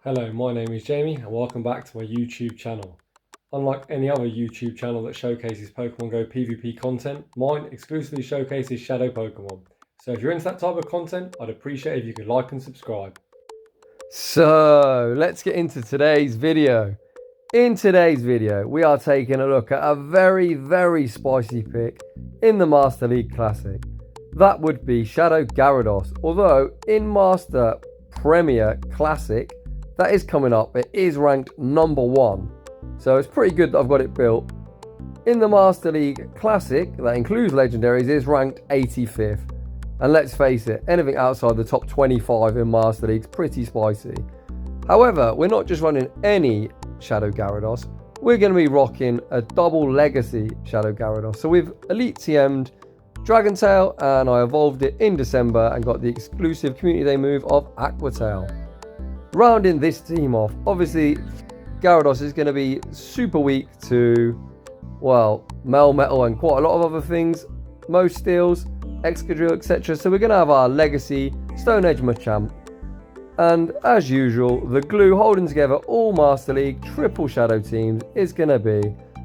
Hello, my name is Jamie and welcome back to my YouTube channel. Unlike any other YouTube channel that showcases Pokemon Go PvP content, mine exclusively showcases Shadow Pokemon. So if you're into that type of content, I'd appreciate if you could like and subscribe. So let's get into today's video. In today's video, we are taking a look at a very spicy pick in the Master League Classic. That would be Shadow Gyarados. Although in Master Premier Classic, that is coming up, it is ranked number 1. So it's pretty good that I've got it built. In the Master League Classic, that includes legendaries, is ranked 85th. And let's face it, anything outside the top 25 in Master League is pretty spicy. However, we're not just running any Shadow Gyarados, we're going to be rocking a double legacy Shadow Gyarados. So we've Elite TM'd Dragon Tail, and I evolved it in December and got the exclusive Community Day move of Aqua Tail. Rounding this team off, obviously Gyarados is going to be super weak to, well, melmetal and quite a lot of other things, most steals, excadrill, etc. So we're going to have our legacy Stoneedge Machamp. And as usual, the glue holding together all Master League triple Shadow teams is going to be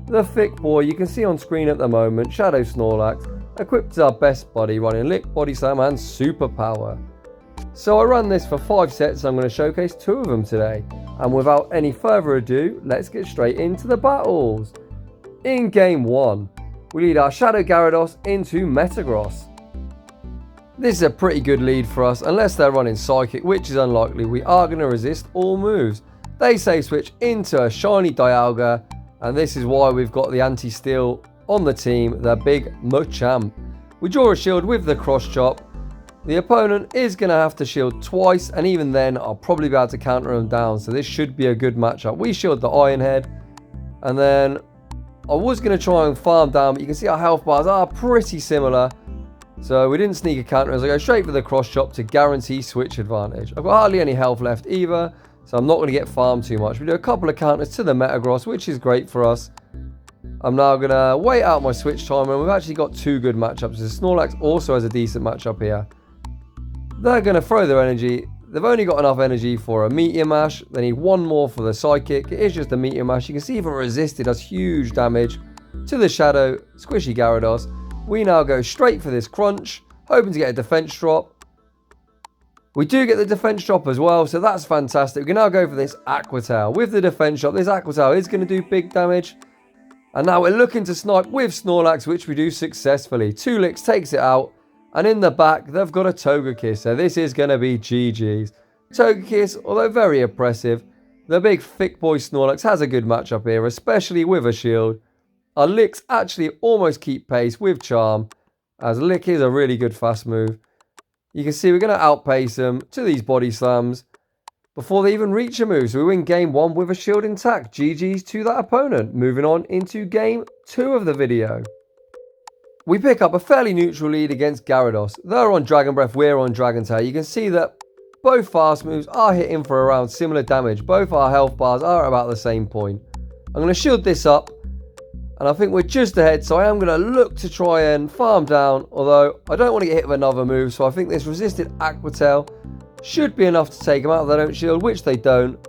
the thick boy you can see on screen at the moment, Shadow Snorlax, equipped as our best buddy, running Lick, Body Slam and Super Power. So I ran this for 5 sets, I'm going to showcase 2 of them today. And without any further ado, let's get straight into the battles. In Game 1, we lead our Shadow Gyarados into Metagross. This is a pretty good lead for us, unless they're running Psychic, which is unlikely. We are going to resist all moves. They say switch into a shiny Dialga, and this is why we've got the anti-steal on the team, the big Machamp. We draw a shield with the cross chop. The opponent is going to have to shield twice, and even then I'll probably be able to counter them down, so this should be a good matchup. We shield the Iron Head, and then I was going to try and farm down, but you can see our health bars are pretty similar. So we didn't sneak a counter as I go straight for the cross chop to guarantee switch advantage. I've got hardly any health left either, so I'm not going to get farmed too much. We do a couple of counters to the Metagross, which is great for us. I'm now going to wait out my switch time, and we've actually got 2 good matchups. The Snorlax also has a decent matchup here. They're going to throw their energy. They've only got enough energy for a Meteor Mash. They need 1 more for the Psychic. It is just a Meteor Mash. You can see even resisted does huge damage to the Shadow Squishy Gyarados. We now go straight for this Crunch, hoping to get a defense drop. We do get the defense drop as well, so that's fantastic. We can now go for this Aqua Tail. With the defense drop, this Aqua Tail is going to do big damage. And now we're looking to snipe with Snorlax, which we do successfully. 2 licks takes it out. And in the back, they've got a Togekiss, so this is going to be GG's. Togekiss, although very oppressive, the big thick boy Snorlax has a good matchup here, especially with a shield. Our Licks actually almost keep pace with Charm, as Lick is a really good fast move. You can see we're going to outpace them to these Body Slams before they even reach a move. So we win Game 1 with a shield intact. GG's to that opponent. Moving on into Game 2 of the video. We pick up a fairly neutral lead against Gyarados. They're on Dragon Breath, we're on Dragon Tail. You can see that both fast moves are hitting for around similar damage. Both our health bars are about the same point. I'm going to shield this up, and I think we're just ahead, so I am going to look to try and farm down, although I don't want to get hit with another move, so I think this resisted Aqua Tail should be enough to take them out if they don't shield, which they don't.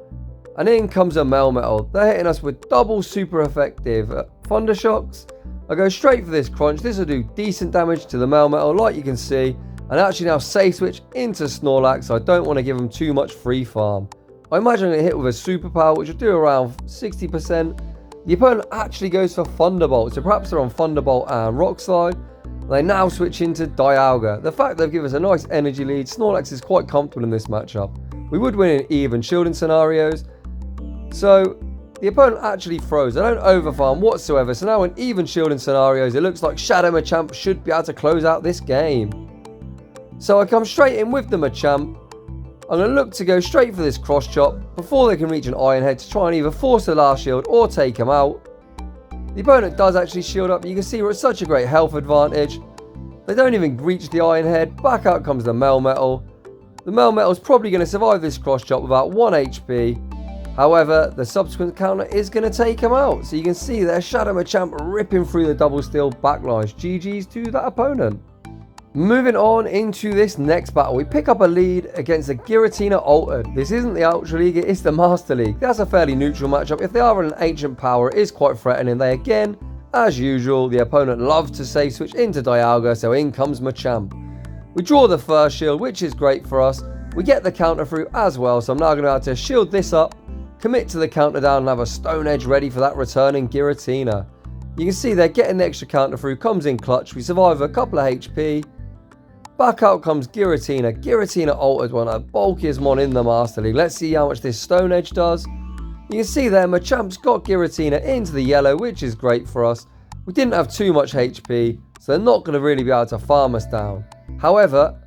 And in comes a Melmetal. They're hitting us with double super effective Thunder Shocks. I go straight for this Crunch. This will do decent damage to the Melmetal, like you can see. And actually now safe switch into Snorlax, so I don't want to give them too much free farm. I imagine I'm going to hit with a Super Power, which will do around 60%. The opponent actually goes for Thunderbolt, so perhaps they're on Thunderbolt and Rock Slide. They now switch into Dialga. The fact they've given us a nice energy lead, Snorlax is quite comfortable in this matchup. We would win in even shielding scenarios. So the opponent actually froze. They don't overfarm whatsoever. So now in even shielding scenarios, it looks like Shadow Machamp should be able to close out this game. So I come straight in with the Machamp. I'm going to look to go straight for this cross chop before they can reach an Iron Head to try and either force the last shield or take him out. The opponent does actually shield up. You can see we're at such a great health advantage. They don't even reach the Iron Head. Back out comes the Melmetal. The Melmetal is probably going to survive this cross chop without 1 HP. However, the subsequent counter is going to take him out. So you can see there Shadow Machamp ripping through the double steal backlines. GG's to that opponent. Moving on into this next battle, we pick up a lead against the Giratina Altered. This isn't the Ultra League, it's the Master League. That's a fairly neutral matchup. If they are an ancient power, it is quite threatening. They again, as usual, the opponent loves to safe switch into Dialga, so in comes Machamp. We draw the first shield, which is great for us. We get the counter through as well, so I'm now going to have to shield this up, commit to the counter down, and have a Stoneedge ready for that returning Giratina. You can see they're getting the extra counter through, comes in clutch. We survive a couple of HP. Back out comes Giratina. Giratina Altered, one of the bulkiest mon in the Master League. Let's see how much this Stoneedge does. You can see there, Machamp's got Giratina into the yellow, which is great for us. We didn't have too much HP, so they're not going to really be able to farm us down. However,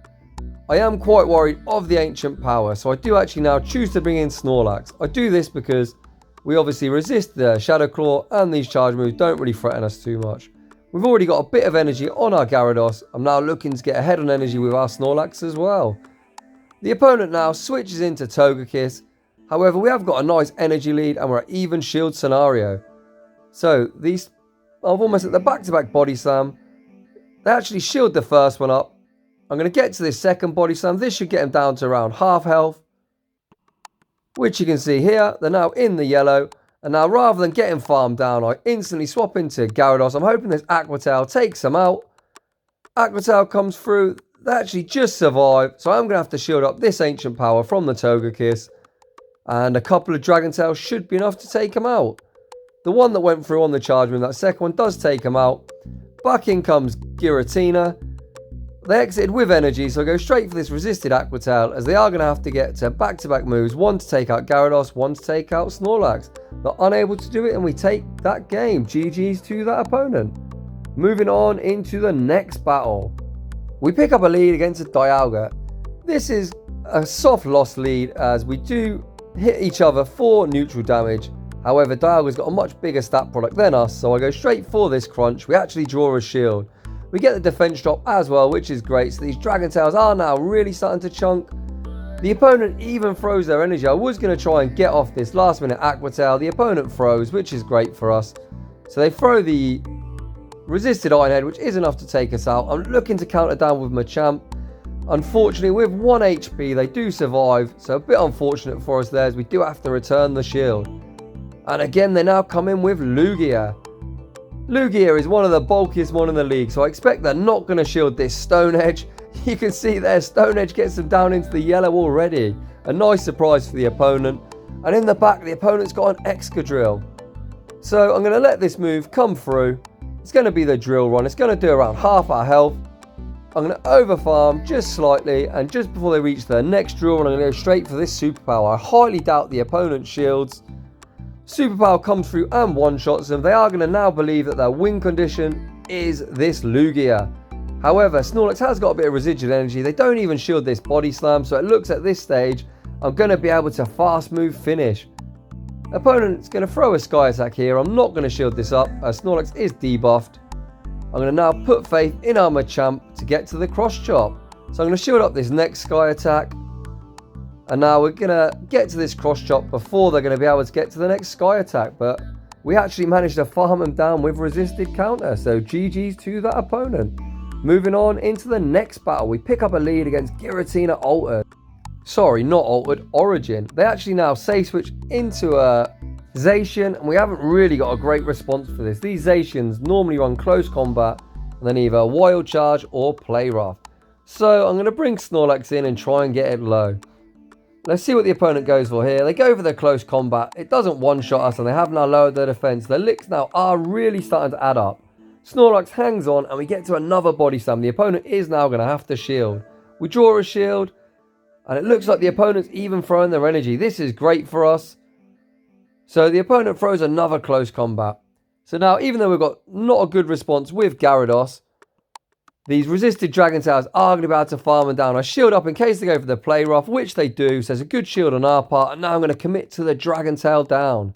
I am quite worried of the ancient power, so I do actually now choose to bring in Snorlax. I do this because we obviously resist the Shadow Claw, and these charge moves don't really threaten us too much. We've already got a bit of energy on our Gyarados. I'm now looking to get ahead on energy with our Snorlax as well. The opponent now switches into Togekiss. However, we have got a nice energy lead and we're at even shield scenario. So these are almost at the back-to-back body slam. They actually shield the first one up. I'm going to get to this second body slam. This should get them down to around half health, which you can see here. They're now in the yellow. And now rather than getting farmed down, I instantly swap into Gyarados. I'm hoping this Aqua Tail takes them out. Aqua Tail comes through. They actually just survive. So I'm going to have to shield up this ancient power from the Togekiss. And a couple of Dragon Tails should be enough to take them out. The one that went through on the charge move, that second one, does take them out. Back in comes Giratina. They exited with energy, so I go straight for this resisted Aqua Tail, as they are going to have to get to back-to-back moves. One to take out Gyarados, one to take out Snorlax. They're unable to do it, and we take that game. GG's to that opponent. Moving on into the next battle. We pick up a lead against a Dialga. This is a soft loss lead, as we do hit each other for neutral damage. However, Dialga's got a much bigger stat product than us, so I go straight for this crunch. We actually draw a shield. We get the defense drop as well, which is great. So these Dragon Tails are now really starting to chunk. The opponent even froze their energy. I was going to try and get off this last minute Aqua Tail. The opponent froze, which is great for us. So they throw the resisted Iron Head, which is enough to take us out. I'm looking to counter down with Machamp. Unfortunately, with 1 HP, they do survive. So a bit unfortunate for us there, as we do have to return the shield. And again, they now come in with Lugia. Lugia is one of the bulkiest one in the league, so I expect they're not going to shield this Stoneedge. You can see there, Stoneedge gets them down into the yellow already. A nice surprise for the opponent. And in the back, the opponent's got an excadrill. So I'm going to let this move come through. It's going to be the drill run. It's going to do around half our health. I'm going to overfarm just slightly, and just before they reach their next drill run, I'm going to go straight for this superpower. I highly doubt the opponent shields. Superpower comes through and one-shots them. They are going to now believe that their win condition is this Lugia. However, Snorlax has got a bit of residual energy. They don't even shield this body slam, so it looks at this stage I'm going to be able to fast move finish. Opponent's going to throw a Sky Attack here. I'm not going to shield this up, as Snorlax is debuffed. I'm going to now put faith in our Machamp to get to the cross chop. So I'm going to shield up this next Sky Attack. And now we're going to get to this cross chop before they're going to be able to get to the next Sky Attack. But we actually managed to farm them down with resisted counter. So GG's to that opponent. Moving on into the next battle. We pick up a lead against Giratina Altered. Sorry, not Altered, Origin. They actually now safe switch into a Zacian. And we haven't really got a great response for this. These Zacians normally run close combat and then either Wild Charge or Play Rough. So I'm going to bring Snorlax in and try and get it low. Let's see what the opponent goes for here. They go for the close combat. It doesn't one-shot us, and they have now lowered their defense. Their licks now are really starting to add up. Snorlax hangs on, and we get to another body slam. The opponent is now going to have to shield. We draw a shield, and it looks like the opponent's even throwing their energy. This is great for us. So the opponent throws another close combat. So now, even though we've got not a good response with Gyarados, these resisted Dragon Tails are going to be able to farm them down. I shield up in case they go for the Play Rough, which they do. So there's a good shield on our part. And now I'm going to commit to the Dragon Tail down.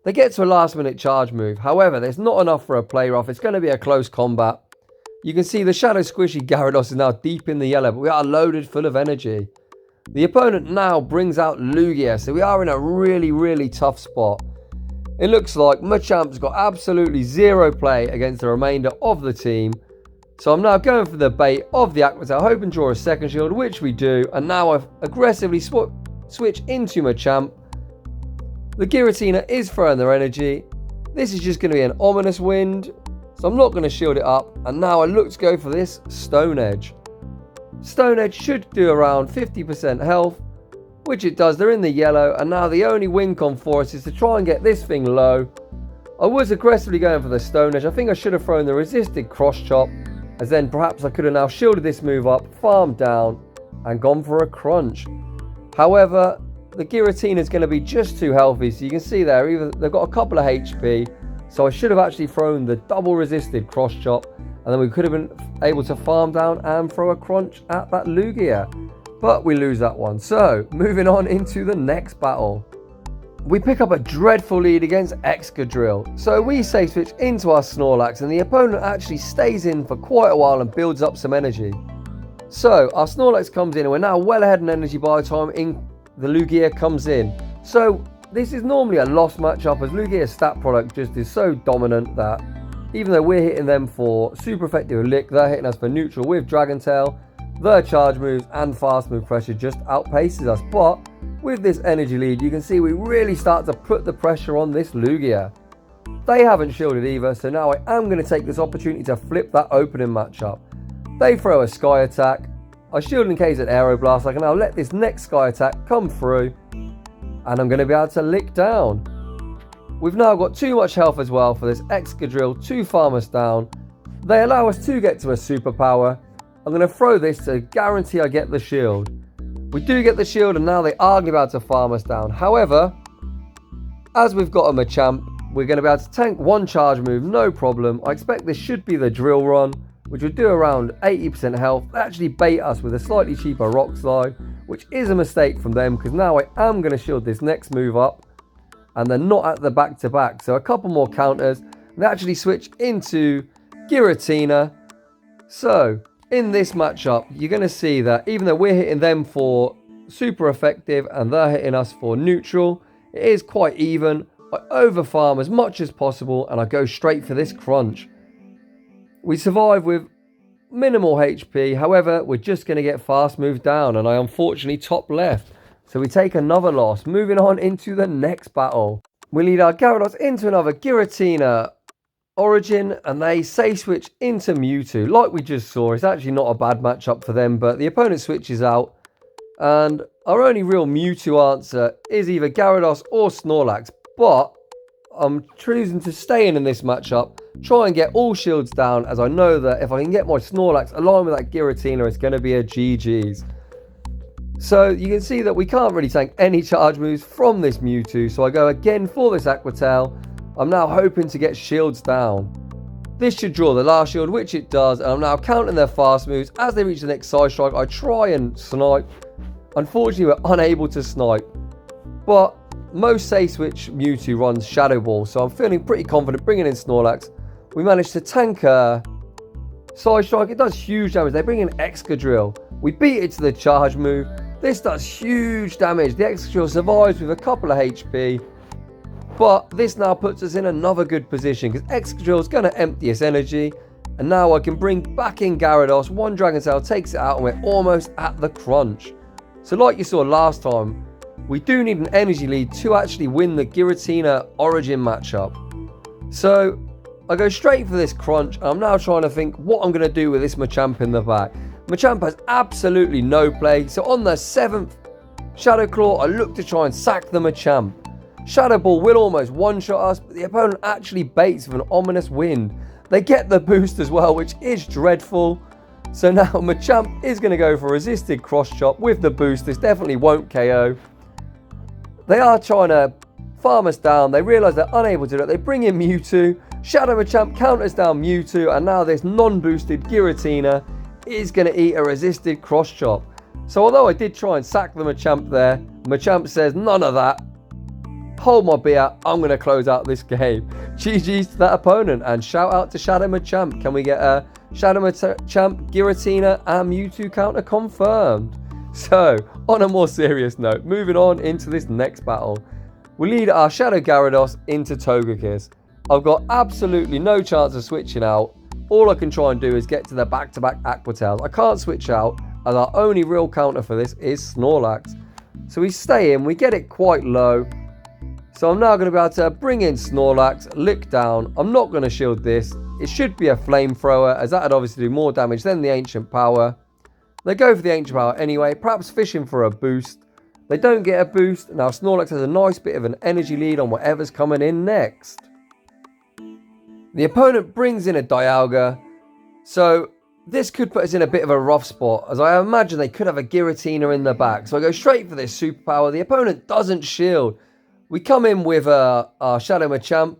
They get to a last minute charge move. However, there's not enough for a Play Rough. It's going to be a close combat. You can see the Shadow Squishy Gyarados is now deep in the yellow, but we are loaded full of energy. The opponent now brings out Lugia. So we are in a really, really tough spot. It looks like Machamp's got absolutely zero play against the remainder of the team. So I'm now going for the bait of the aqua tail, hoping to draw a second shield, which we do. And now I've aggressively switch into Machamp. The Giratina is throwing their energy. This is just going to be an ominous wind, so I'm not going to shield it up. And now I look to go for this Stoneedge. Stoneedge should do around 50% health, which it does. They're in the yellow, and now the only win con for us is to try and get this thing low. I was aggressively going for the Stoneedge. I think I should have thrown the resisted cross chop, as then perhaps I could have now shielded this move up, farmed down, and gone for a crunch. However, the Giratina is going to be just too healthy, so you can see there, even they've got a couple of HP, so I should have actually thrown the double resisted cross chop, and then we could have been able to farm down and throw a crunch at that Lugia. But we lose that one. So, moving on into the next battle. We pick up a dreadful lead against Excadrill. So we safe switch into our Snorlax, and the opponent actually stays in for quite a while and builds up some energy. So our Snorlax comes in, and we're now well ahead in energy by the time the Lugia comes in. So this is normally a lost matchup, as Lugia's stat product just is so dominant that even though we're hitting them for super effective lick, they're hitting us for neutral with Dragon Tail. Their charge moves and fast move pressure just outpaces us. But with this energy lead, you can see we really start to put the pressure on this Lugia. They haven't shielded either, so now I am going to take this opportunity to flip that opening matchup. They throw a Sky Attack. I shield in case of Aeroblast. I can now let this next Sky Attack come through, and I'm going to be able to lick down. We've now got too much health as well for this Excadrill to farm us down. They allow us to get to a superpower. I'm going to throw this to guarantee I get the shield. We do get the shield, and now they are going to be able to farm us down. However, as we've got a Machamp, we're going to be able to tank one charge move, no problem. I expect this should be the drill run, which would do around 80% health. They actually bait us with a slightly cheaper Rock Slide, which is a mistake from them, because now I am going to shield this next move up, and they're not at the back-to-back. So a couple more counters. They actually switch into Giratina. So in this matchup, you're going to see that even though we're hitting them for super effective and they're hitting us for neutral, it is quite even. I overfarm as much as possible, and I go straight for this crunch. We survive with minimal HP. However, we're just going to get fast moved down, and I unfortunately top left. So we take another loss. Moving on into the next battle. We lead our Gyarados into another Giratina Origin, and they safe switch into Mewtwo. Like we just saw, it's actually not a bad matchup for them, but the opponent switches out, and our only real Mewtwo answer is either Gyarados or Snorlax. But I'm choosing to stay in this matchup, try and get all shields down, as I know that if I can get my Snorlax along with that Giratina, it's going to be a GG's. So you can see that we can't really tank any charge moves from this Mewtwo, so I go again for this Aqua Tail. I'm now hoping to get shields down. This should draw the last shield, which it does, and I'm now counting their fast moves. As they reach the next side strike, I try and snipe. Unfortunately, we're unable to snipe, but most safe switch Mewtwo runs Shadow Ball, so I'm feeling pretty confident bringing in Snorlax. We managed to tank a side strike. It does huge damage. They bring in Excadrill. We beat it to the charge move. This does huge damage. The Excadrill survives with a couple of HP. But this now puts us in another good position, because Excadrill is going to empty its energy. And now I can bring back in Gyarados. One Dragon Tail takes it out, and we're almost at the crunch. So like you saw last time, we do need an energy lead to actually win the Giratina Origin matchup. So I go straight for this crunch, and I'm now trying to think what I'm going to do with this Machamp in the back. Machamp has absolutely no play, so on the 7th Shadow Claw, I look to try and sack the Machamp. Shadow Ball will almost one-shot us, but the opponent actually baits with an ominous wind. They get the boost as well, which is dreadful. So now Machamp is going to go for resisted cross chop with the boost. This definitely won't KO. They are trying to farm us down. They realise they're unable to do it. They bring in Mewtwo. Shadow Machamp counters down Mewtwo, and now this non-boosted Giratina is going to eat a resisted cross chop. So although I did try and sack the Machamp there, Machamp says none of that. Hold my beer, I'm going to close out this game. GG's to that opponent, and shout out to Shadow Machamp. Can we get a Shadow Machamp, Giratina and Mewtwo counter confirmed? So, on a more serious note, moving on into this next battle. We lead our Shadow Gyarados into Togekiss. I've got absolutely no chance of switching out. all I can try and do is get to the back-to-back aqua tails. I can't switch out, as our only real counter for this is Snorlax. So we stay in, we get it quite low. So I'm now going to be able to bring in Snorlax, lick down. I'm not going to shield this. It should be a flamethrower, as that would obviously do more damage than the ancient power. They go for the ancient power anyway, perhaps fishing for a boost. They don't get a boost. Now Snorlax has a nice bit of an energy lead on whatever's coming in next. The opponent brings in a Dialga. So this could put us in a bit of a rough spot, as I imagine they could have a Giratina in the back. So I go straight for this superpower. The opponent doesn't shield. We come in with our Shadow Machamp,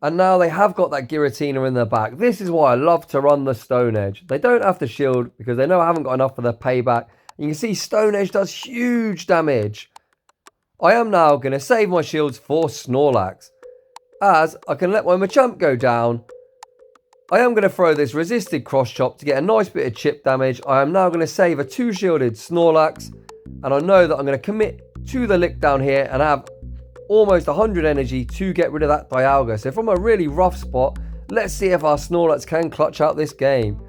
and now they have got that Giratina in the back. This is why I love to run the Stoneedge. They don't have to shield because they know I haven't got enough for the payback. You can see Stoneedge does huge damage. I am now going to save my shields for Snorlax, as I can let my Machamp go down. I am going to throw this resisted cross chop to get a nice bit of chip damage. I am now going to save a 2-shielded Snorlax, and I know that I'm going to commit to the lick down here and have almost 100 energy to get rid of that Dialga. So from a really rough spot, let's see if our Snorlax can clutch out this game.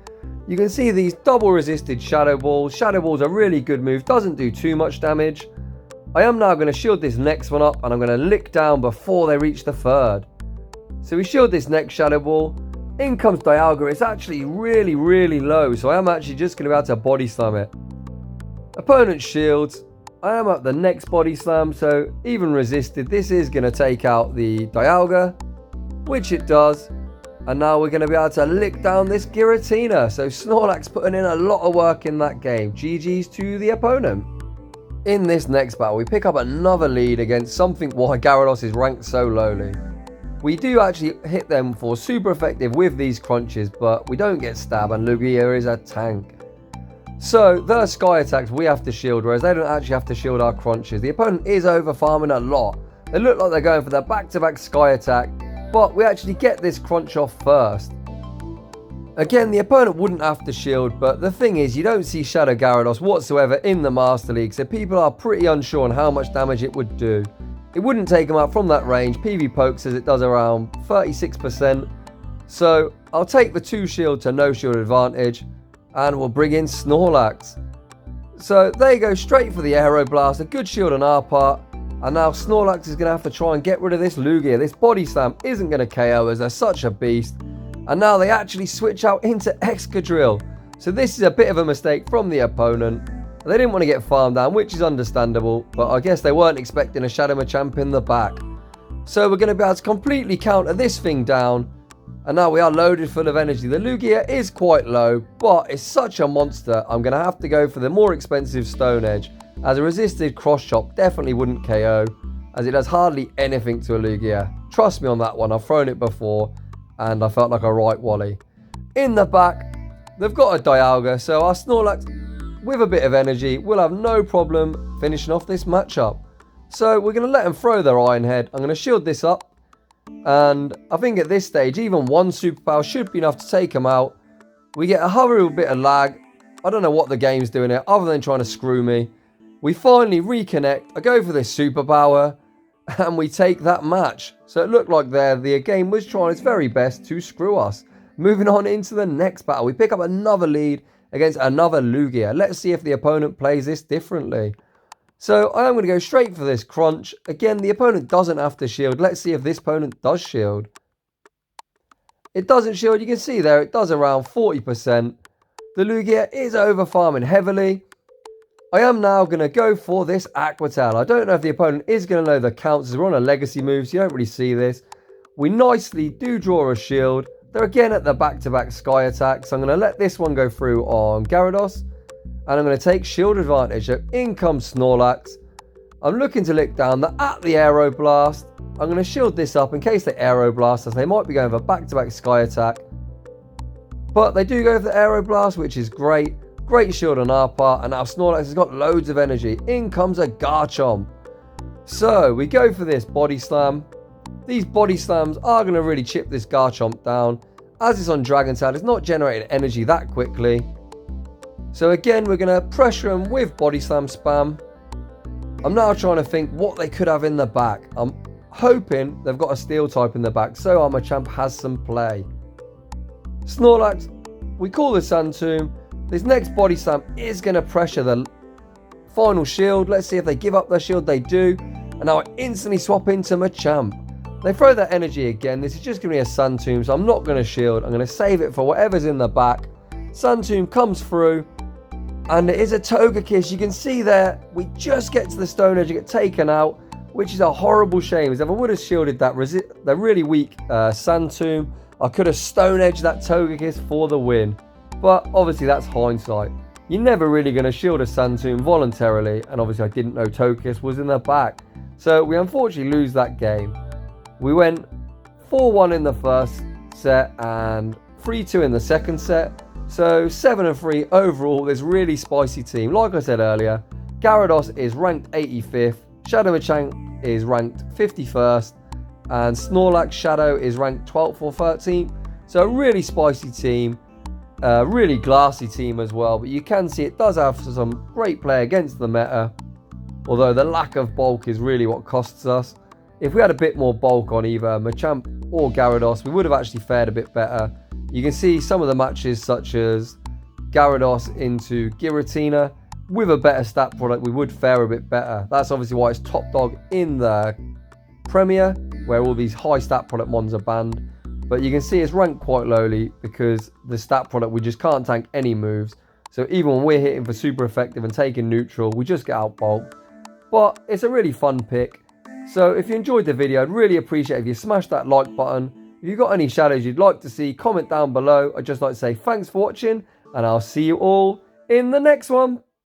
You can see these double resisted Shadow Balls. Shadow Ball's a really good move, doesn't do too much damage. I am now going to shield this next one up, and I'm going to lick down before they reach the third. So we shield this next Shadow Ball. In comes Dialga. It's actually really, really low, so I am actually just going to be able to body slam it. Opponent shields. I am at the next body slam, so even resisted, this is going to take out the Dialga, which it does. And now we're going to be able to lick down this Giratina. So Snorlax putting in a lot of work in that game. GG's to the opponent. In this next battle, we pick up another lead against something why Gyarados is ranked so lowly. We do actually hit them for super effective with these crunches, but we don't get stab, and Lugia is a tank. So their sky attacks we have to shield, whereas they don't actually have to shield our crunches. The opponent is over farming a lot. They look like they're going for the back-to-back sky attack, but we actually get this crunch off first. Again, the opponent wouldn't have to shield, but the thing is, you don't see Shadow Gyarados whatsoever in the Master League, so people are pretty unsure on how much damage it would do. It wouldn't take them out from that range. pvpoke says it does around 36%. So I'll take the 2 shield to no shield advantage, and we'll bring in Snorlax. So they go straight for the Aero Blast, a good shield on our part. And now Snorlax is going to have to try and get rid of this Lugia. This body slam isn't going to KO, as they're such a beast. And now they actually switch out into excadrill. So this is a bit of a mistake from the opponent. They didn't want to get farmed down, which is understandable. But I guess they weren't expecting a Shadow Machamp in the back. So we're going to be able to completely counter this thing down. And now we are loaded full of energy. The Lugia is quite low, but it's such a monster. I'm going to have to go for the more expensive Stoneedge, as a resisted cross chop definitely wouldn't KO, as it does hardly anything to a Lugia. Trust me on that one, I've thrown it before, and I felt like a right wally. In the back, they've got a Dialga, so our Snorlax, with a bit of energy, will have no problem finishing off this matchup. So we're going to let them throw their Iron Head. I'm going to shield this up. And I think at this stage, even one superpower should be enough to take them out. We get a horrible bit of lag. I don't know what the game's doing here, other than trying to screw me. We finally reconnect. I go for this superpower, and we take that match. So it looked like the game was trying its very best to screw us. Moving on into the next battle, we pick up another lead against another Lugia. Let's see if the opponent plays this differently. So I am going to go straight for this crunch. Again, the opponent doesn't have to shield. Let's see if this opponent does shield. It doesn't shield. You can see there it does around 40%. The Lugia is over farming heavily. I am now going to go for this aqua tail. I don't know if the opponent is going to know the counts, as we're on a legacy move, so you don't really see this. We nicely do draw a shield. They're again at the back-to-back sky attack, so I'm going to let this one go through on Gyarados. And I'm going to take shield advantage. So in comes Snorlax. I'm looking to lick down. They're at the Aero Blast. I'm going to shield this up in case they Aero Blast, as they might be going for back-to-back sky attack. But they do go for the Aero Blast, which is great. Great shield on our part. And now Snorlax has got loads of energy. In comes a Garchomp. So we go for this body slam. These body slams are going to really chip this Garchomp down. As it's on Dragon Tail, it's not generating energy that quickly. So again, we're going to pressure them with body slam spam. I'm now trying to think what they could have in the back. I'm hoping they've got a steel type in the back, so our Machamp has some play. Snorlax, we call the Sun Tomb. This next body slam is going to pressure the final shield. Let's see if they give up their shield. They do. And now I instantly swap into Machamp. They throw that energy again. This is just going to be a Sun Tomb, so I'm not going to shield. I'm going to save it for whatever's in the back. Sun Tomb comes through. And it is a Togekiss. You can see there, we just get to the Stoneedge and get taken out, which is a horrible shame. As if I would have shielded that the really weak Sun Tomb, I could have Stoneedged that Togekiss for the win. But obviously that's hindsight. You're never really going to shield a Sun Tomb voluntarily. And obviously I didn't know Togekiss was in the back. So we unfortunately lose that game. We went 4-1 in the first set and 3-2 in the second set. So 7-3 overall. This really spicy team. Like I said earlier, Gyarados is ranked 85th. Shadow Machamp is ranked 51st. And Snorlax Shadow is ranked 12th or 13th. So a really spicy team. Really glassy team as well. But you can see it does have some great play against the meta. Although the lack of bulk is really what costs us. If we had a bit more bulk on either Machamp or Gyarados, we would have actually fared a bit better. You can see some of the matches such as Gyarados into Giratina. With a better stat product, we would fare a bit better. That's obviously why it's top dog in the Premier, where all these high stat product mons are banned. But you can see it's ranked quite lowly because the stat product, we just can't tank any moves. So even when we're hitting for super effective and taking neutral, we just get out bulked. But it's a really fun pick. So if you enjoyed the video, I'd really appreciate if you smash that like button. If you've got any shadows you'd like to see, comment down below. I'd just like to say thanks for watching, and I'll see you all in the next one.